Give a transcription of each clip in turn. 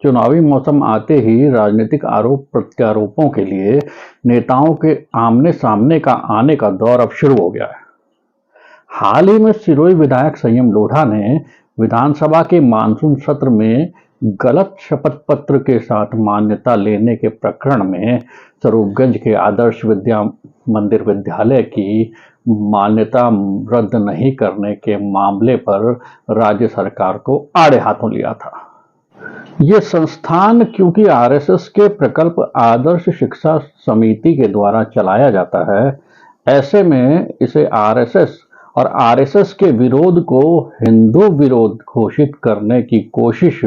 चुनावी मौसम आते ही राजनीतिक आरोप प्रत्यारोपों के लिए नेताओं के आमने-सामने का आने का दौर अब शुरू हो गया है। हाल ही में सिरोही विधायक संयम लोढ़ा ने विधानसभा के मानसून सत्र में गलत शपथ पत्र के साथ मान्यता लेने के प्रकरण में स्वरूपगंज के आदर्श विद्या मंदिर विद्यालय की मान्यता रद्द नहीं करने के मामले पर राज्य सरकार को आड़े हाथों लिया था। ये संस्थान क्योंकि आरएसएस के प्रकल्प आदर्श शिक्षा समिति के द्वारा चलाया जाता है, ऐसे में इसे आरएसएस और आरएसएस के विरोध को हिंदू विरोध घोषित करने की कोशिश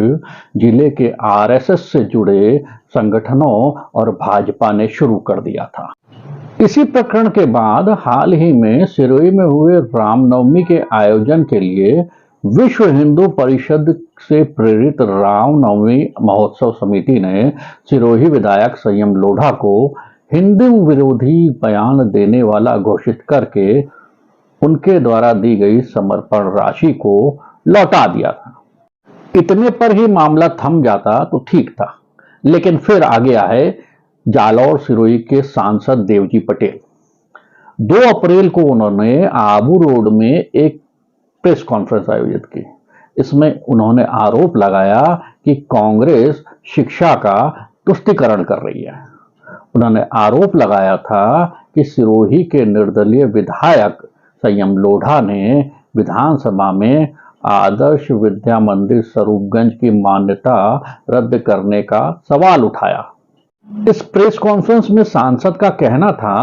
जिले के आरएसएस से जुड़े संगठनों और भाजपा ने शुरू कर दिया था। इसी प्रकरण के बाद हाल ही में सिरोही में हुए रामनवमी के आयोजन के लिए विश्व हिंदू परिषद से प्रेरित रामनवमी महोत्सव समिति ने सिरोही विधायक संयम लोढ़ा को हिंदू विरोधी बयान देने वाला घोषित करके उनके द्वारा दी गई समर्पण राशि को लौटा दिया था। इतने पर ही मामला थम जाता तो ठीक था, लेकिन फिर आगे आए जालौर सिरोही के सांसद देवजी पटेल। 2 अप्रैल को उन्होंने आबू रोड में एक प्रेस कॉन्फ्रेंस आयोजित की। इसमें उन्होंने आरोप लगाया कि कांग्रेस शिक्षा का तुष्टीकरण कर रही है। उन्होंने आरोप लगाया था कि सिरोही के निर्दलीय विधायक संयम लोढ़ा ने विधानसभा में आदर्श विद्या मंदिर स्वरूपगंज की मान्यता रद्द करने का सवाल उठाया। इस प्रेस कॉन्फ्रेंस में सांसद का कहना था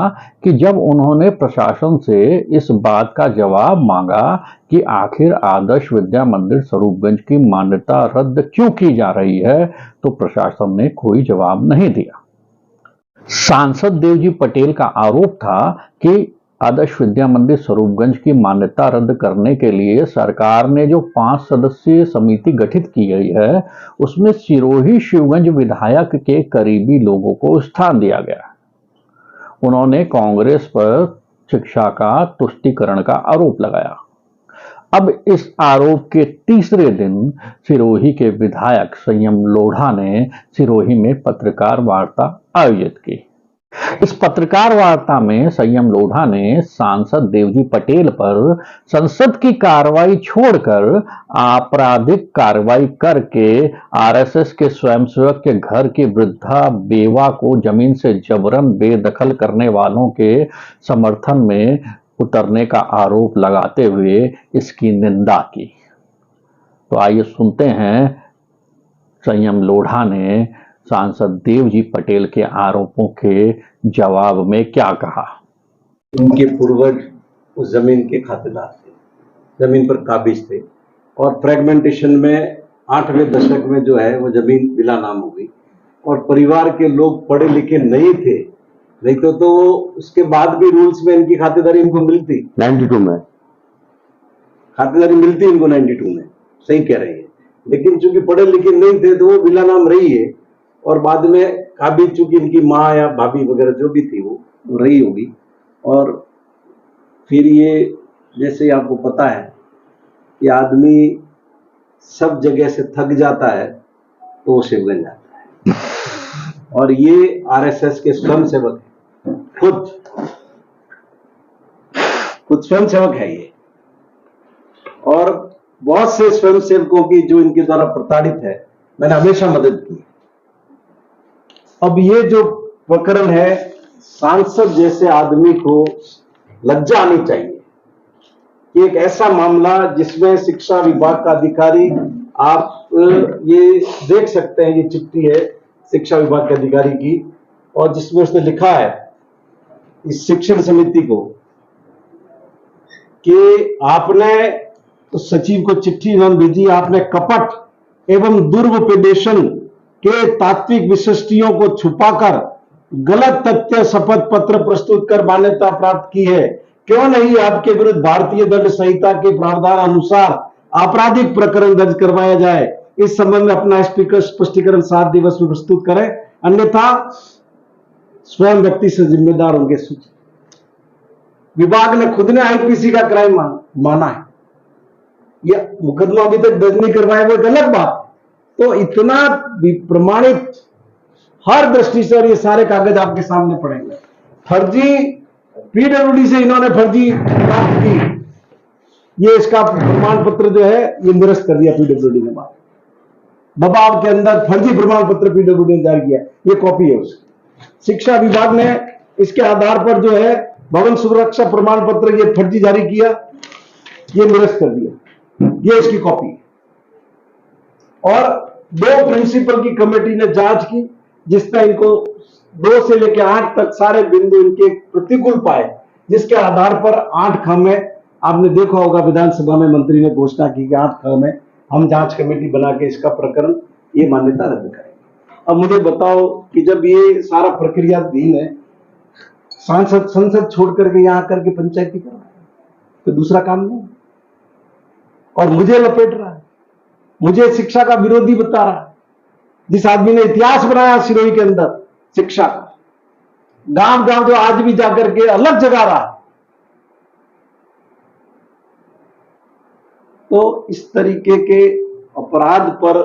कि जब उन्होंने प्रशासन से इस बात का जवाब मांगा कि आखिर आदर्श विद्या मंदिर स्वरूपगंज की मान्यता रद्द क्यों की जा रही है, तो प्रशासन ने कोई जवाब नहीं दिया। सांसद देवजी पटेल का आरोप था कि आदर्श विद्या मंदिर स्वरूपगंज की मान्यता रद्द करने के लिए सरकार ने जो 5 सदस्यीय समिति गठित की गई है, उसमें सिरोही शिवगंज विधायक के करीबी लोगों को स्थान दिया गया। उन्होंने कांग्रेस पर शिक्षा का तुष्टीकरण का आरोप लगाया। अब इस आरोप के तीसरे दिन सिरोही के विधायक संयम लोढ़ा ने सिरोही में पत्रकार वार्ता आयोजित की। इस पत्रकार वार्ता में संयम लोढ़ा ने सांसद देवजी पटेल पर संसद की कार्रवाई छोड़कर आपराधिक कार्रवाई करके आरएसएस के स्वयंसेवक के घर की वृद्धा बेवा को जमीन से जबरन बेदखल करने वालों के समर्थन में उतरने का आरोप लगाते हुए इसकी निंदा की। तो आइए सुनते हैं संयम लोढ़ा ने सांसद देवजी पटेल के आरोपों के जवाब में क्या कहा। उनके पूर्वज उस जमीन के खातेदार थे, जमीन पर काबिज थे और फ्रेगमेंटेशन में 8वें दशक में जो है वो जमीन बिला नाम हो गई और परिवार के लोग पढ़े लिखे नहीं थे, नहीं तो उसके बाद भी रूल्स में इनकी खातेदारी इनको मिलती। 92 में खातेदारी मिलती इनको 92 में, सही कह रही है। लेकिन चूंकि पढ़े लिखे नहीं थे तो वो बिला नाम रही है और बाद में काबिज चूंकि इनकी माँ या भाभी वगैरह जो भी थी वो रही होगी। और फिर ये जैसे आपको पता है कि आदमी सब जगह से थक जाता है तो वो शिवगंज जाता है और ये आरएसएस के स्वयंसेवक है, खुद स्वयंसेवक है ये। और बहुत से स्वयंसेवकों की जो इनके द्वारा प्रताड़ित है, मैंने हमेशा मदद की। अब ये जो प्रकरण है, सांसद जैसे आदमी को लज्जा आनी चाहिए कि एक ऐसा मामला जिसमें शिक्षा विभाग का अधिकारी, आप ये देख सकते हैं, ये चिट्ठी है शिक्षा विभाग के अधिकारी की और जिसमें उसने लिखा है इस शिक्षण समिति को कि आपने तो सचिव को चिट्ठी भेजी, आपने कपट एवं दुर्व्यपदेशन के तात्विक विशिष्टियों को छुपाकर गलत तथ्य शपथ पत्र प्रस्तुत कर मान्यता प्राप्त की है। क्यों नहीं आपके विरुद्ध भारतीय दंड संहिता के प्रावधान अनुसार आपराधिक प्रकरण दर्ज करवाया जाए। इस संबंध में अपना स्पष्टीकरण 7 दिवस में प्रस्तुत करें, अन्यथा स्वयं व्यक्ति से जिम्मेदार होंगे। विभाग ने खुद ने आईपीसी का क्राइम माना है। यह मुकदमा अभी तक दर्ज नहीं करवाया, वो गलत बात। तो इतना प्रमाणित हर दृष्टि से, और ये सारे कागज आपके सामने पड़ेंगे। फर्जी पीडब्ल्यूडी से इन्होंने फर्जी प्राप्त की, ये इसका प्रमाण पत्र जो है ये निरस्त कर दिया पीडब्ल्यूडी ने। बात दबाव के अंदर फर्जी प्रमाण पत्र पीडब्ल्यूडी ने जारी किया, ये कॉपी है उसकी। शिक्षा विभाग ने इसके आधार पर जो है भवन सुरक्षा प्रमाण पत्र ये फर्जी जारी किया, ये निरस्त कर दिया, ये इसकी कॉपी है। और 2 प्रिंसिपल की कमेटी ने जांच की, जिसमें इनको 2 से लेकर 8 तक सारे बिंदु इनके प्रतिकूल पाए, जिसके आधार पर 8 खामे, आपने देखा होगा विधानसभा में मंत्री ने घोषणा की कि 8 खामे हम जांच कमेटी बना के इसका प्रकरण ये मान्यता रद्द करेंगे। अब मुझे बताओ कि जब ये सारा प्रक्रियाधीन है, सांसद संसद छोड़ करके यहां आकर के पंचायती कर रहा है, तो दूसरा काम नहीं, और मुझे लपेट रहा है, मुझे शिक्षा का विरोधी बता रहा है। जिस आदमी ने इतिहास बनाया सिरोही के अंदर शिक्षा का, गांव गांव जो आज भी जाकर के अलग जगा रहा है, तो इस तरीके के अपराध पर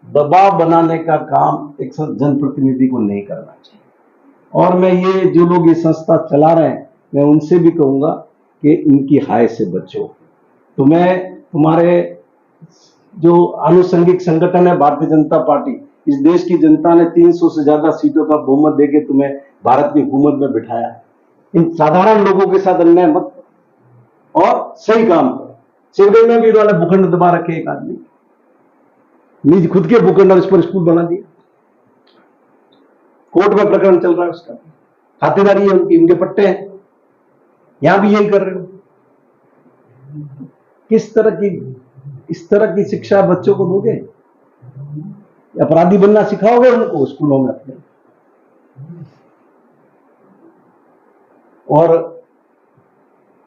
दबाव बनाने का काम एक जनप्रतिनिधि को नहीं करना चाहिए। और मैं ये जो लोग ये संस्था चला रहे हैं, मैं उनसे भी कहूंगा कि इनकी हाय से बचो। तो मैं तुम्हारे जो आनुषंगिक संगठन है भारतीय जनता पार्टी, इस देश की जनता ने 300 से ज्यादा सीटों का बहुमत देके तुम्हें भारत की हुकूमत में बिठाया है। इन साधारण लोगों के साथ अन्याय मत करो और सही काम करो। सिवड़े में भी इन्होंने भूखंड दबा रखे, एक आदमी निज खुद के भूखंड और इस पर स्कूल बना दिया। कोर्ट में प्रकरण चल रहा है उसका, खातेदारी है उनकी, उनके पट्टे हैं, यहां भी यही कर रहे हो। इस तरह की शिक्षा बच्चों को दोगे? अपराधी बनना सिखाओगे उनको स्कूलों में अपने? और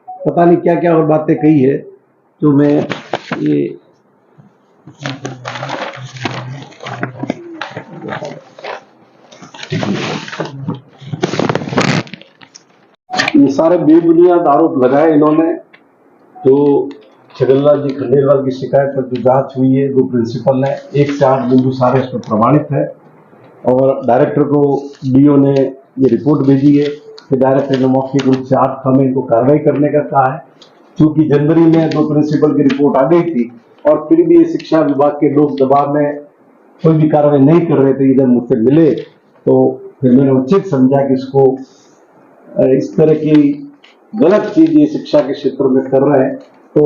पता नहीं क्या क्या और बातें कही है जो मैं ये सारे बेबुनियाद आरोप लगाए इन्होंने। जो छगनलाल जी खंडेलवाल की शिकायत पर जो जांच हुई है, 2 प्रिंसिपल ने 1 से 8 बिंदु सारे इस पर प्रमाणित है, और डायरेक्टर को डीओ ने ये रिपोर्ट भेजी है कि डायरेक्टर ने मौखिक रूप से 8 खामे इनको कार्रवाई करने का कहा है। चूंकि जनवरी में 2 प्रिंसिपल की रिपोर्ट आ गई थी और फिर भी शिक्षा विभाग के लोग दबाव में कोई भी कार्रवाई नहीं कर रहे थे, इधर मुझसे मिले, तो फिर मैंने उचित समझा कि इसको इस तरह की गलत चीज ये शिक्षा के क्षेत्र में कर रहे हैं, तो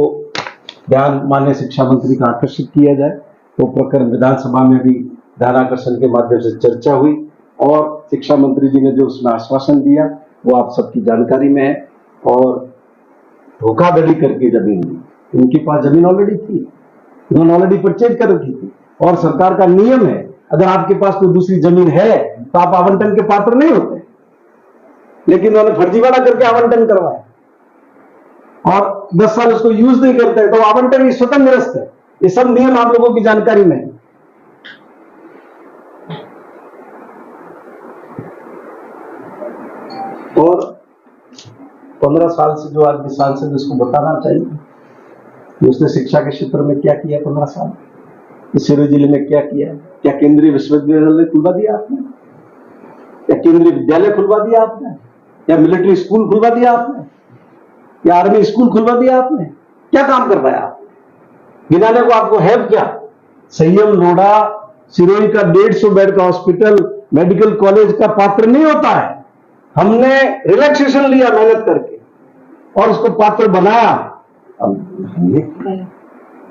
ध्यान माननीय शिक्षा मंत्री का आकर्षित किया जाए। तो प्रकरण विधानसभा में भी ध्यान आकर्षण के माध्यम से चर्चा हुई, और शिक्षा मंत्री जी ने जो उसमें आश्वासन दिया वो आप सबकी जानकारी में है। और धोखाधड़ी करके जमीन दी, इनके पास जमीन ऑलरेडी थी, इन्होंने ऑलरेडी परचेज कर रखी थी, और सरकार का नियम है अगर आपके पास कोई दूसरी जमीन है तो आप आवंटन के पात्र नहीं होते, लेकिन उन्होंने फर्जीवाड़ा करके आवंटन करवाया और 10 साल उसको यूज नहीं करते, तो आवंटन ही स्वतः निरस्त है। ये सब नियम आप लोगों की जानकारी में है। और 15 साल से जो आदमी सांसद, उसको बताना चाहिए कि उसने शिक्षा के क्षेत्र में क्या किया 15 साल, इस सिरोही जिले में क्या किया। क्या केंद्रीय विश्वविद्यालय खुलवा दिया आपने? या केंद्रीय विद्यालय खुलवा दिया आपने? या मिलिट्री स्कूल खुलवा दिया आपने? या आर्मी स्कूल खुलवा दिया आपने? क्या काम करवाया आपने? गिनाने को आपको है क्या? संयम लोढ़ा सिरोही का 150 बेड का हॉस्पिटल मेडिकल कॉलेज का पात्र नहीं होता है। हमने रिलैक्सेशन लिया मेहनत करके और उसको पात्र बनाया। अब हमने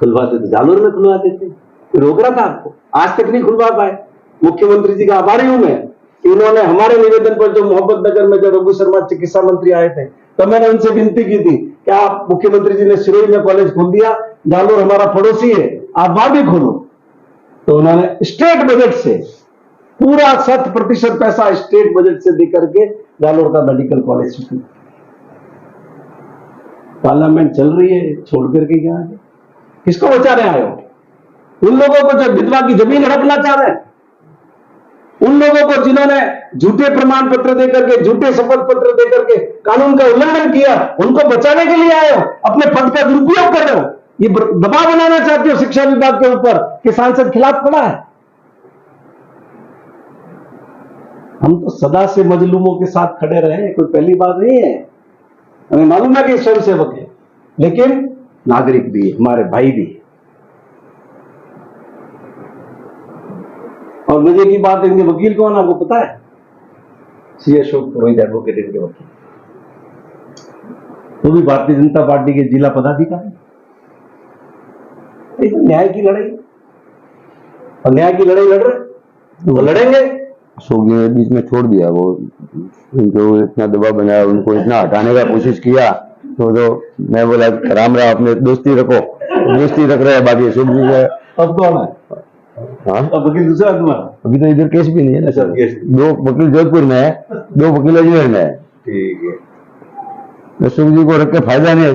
खुलवा देते, जालोर में खुलवा देते, रोक रहा था आपको, आज तक नहीं खुलवा पाए। मुख्यमंत्री जी का आभारी हूं मैं कि उन्होंने हमारे निवेदन पर, जो मोहब्बत नगर में जब रघु शर्मा चिकित्सा मंत्री आए थे, तो मैंने उनसे विनती की थी कि आप, मुख्यमंत्री जी ने सिरोही में कॉलेज खोल दिया, जालोर हमारा पड़ोसी है, आप वहां भी खोलो। तो उन्होंने स्टेट बजट से पूरा 100% पैसा स्टेट बजट से देकर के जालोर का मेडिकल कॉलेज शुरू। पार्लियामेंट चल रही है, छोड़ करके क्या है? किसको बचा रहे आए हो? उन लोगों को जो विधवा की जमीन हड़पना चाह रहे हैं, उन लोगों को जिन्होंने झूठे प्रमाण पत्र देकर के, झूठे शपथ पत्र देकर के कानून का उल्लंघन किया, उनको बचाने के लिए आए हो? अपने पद का दुरुपयोग कर रहे हो? ये दबाव बनाना चाहते हो शिक्षा विभाग के ऊपर कि सांसद खिलाफ खड़ा है। हम तो सदा से मजलूमों के साथ खड़े रहे हैं, कोई पहली बात नहीं है। हमें मालूम है कि स्वयं सेवक है, लेकिन नागरिक भी है, हमारे भाई भी है। और मजे की बात, इनके वकील कौन है आपको पता है? सी अशोक पुरोहित एडवोकेट इनके वकील, वो भी भारतीय जनता पार्टी के जिला पदाधिकारी। ये तो न्याय की लड़ाई, और न्याय की लड़ाई लड़ रहे, वो लड़ेंगे। अशोक जी ने बीच में छोड़ दिया, वो उनको इतना दबाव बनाया, उनको इतना हटाने का कोशिश किया, तो मैं बोला राम राम, अपने दोस्ती रखो, दोस्ती रख रहे हैं। बाकी अशोक जी का अब कौन है? हाँ, अब वकील दूसरा तुम्हारा? अभी तो इधर केस भी नहीं है ना सर। दो वकील जोधपुर में है, 2 वकील अजमेर में है। ठीक है। अशोक जी को रख के फायदा नहीं है।